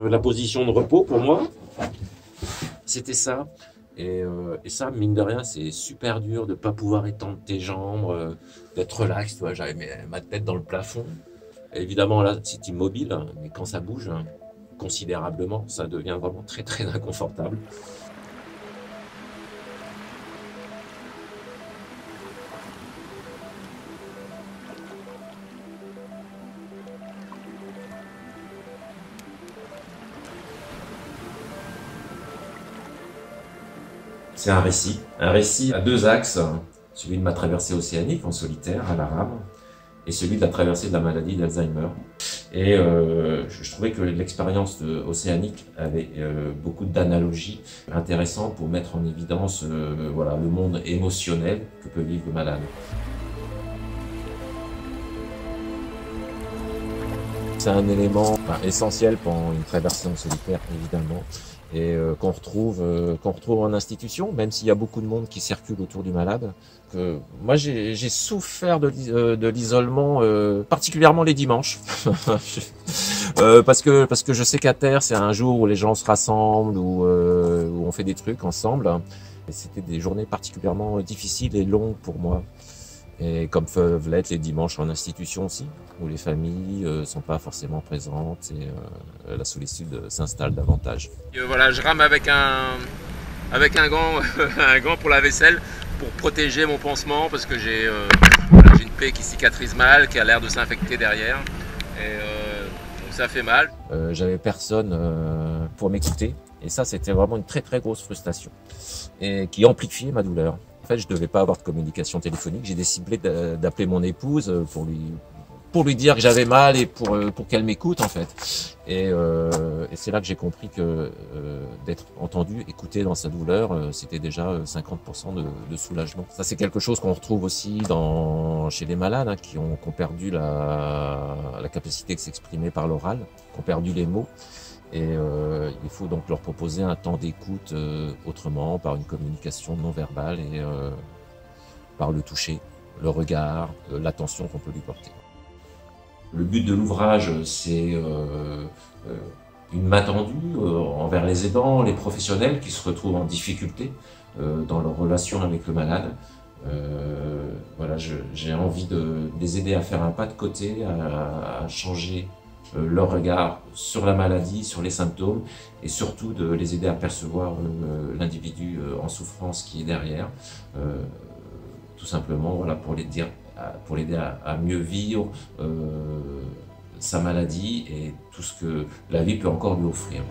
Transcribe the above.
La position de repos, pour moi, c'était ça. Et ça, mine de rien, c'est super dur de ne pas pouvoir étendre tes jambes, d'être relax. Tu vois, j'avais ma tête dans le plafond. Et évidemment, là, c'est immobile, hein, mais quand ça bouge considérablement, ça devient vraiment très, très inconfortable. C'est un récit à deux axes, celui de ma traversée océanique en solitaire à la rame et celui de la traversée de la maladie d'Alzheimer. Et je trouvais que l'expérience océanique avait beaucoup d'analogies intéressantes pour mettre en évidence voilà, le monde émotionnel que peut vivre le malade. C'est un élément essentiel pendant une traversée en solitaire, évidemment, et qu'on retrouve en institution, même s'il y a beaucoup de monde qui circule autour du malade. Moi, j'ai souffert de l'isolement, particulièrement les dimanches, parce que je sais qu'à terre, c'est un jour où les gens se rassemblent, où on fait des trucs ensemble. Et c'était des journées particulièrement difficiles et longues pour moi. Et comme peuvent l'être les dimanches en institution aussi, où les familles sont pas forcément présentes et la solitude s'installe davantage. Voilà, je rame avec un gant, un gant pour la vaisselle, pour protéger mon pansement, parce que voilà, j'ai une plaie qui cicatrise mal, qui a l'air de s'infecter derrière, et donc ça fait mal. J'avais personne pour m'écouter, et ça c'était vraiment une très très grosse frustration, et qui amplifiait ma douleur. En fait, je devais pas avoir de communication téléphonique. J'ai décidé d'appeler mon épouse pour lui dire que j'avais mal et pour qu'elle m'écoute en fait. Et c'est là que j'ai compris que d'être entendu, écouté dans sa douleur, c'était déjà 50% de soulagement. Ça, c'est quelque chose qu'on retrouve aussi chez les malades hein, qui ont perdu la capacité de s'exprimer par l'oral, qui ont perdu les mots. Et il faut donc leur proposer un temps d'écoute autrement, par une communication non verbale et par le toucher, le regard, l'attention qu'on peut lui porter. Le but de l'ouvrage, c'est une main tendue envers les aidants, les professionnels qui se retrouvent en difficulté dans leur relation avec le malade. Voilà, j'ai envie de les aider à faire un pas de côté, à changer leur regard sur la maladie, sur les symptômes, et surtout de les aider à percevoir l'individu en souffrance qui est derrière, tout simplement voilà, pour l'aider à mieux vivre sa maladie et tout ce que la vie peut encore lui offrir.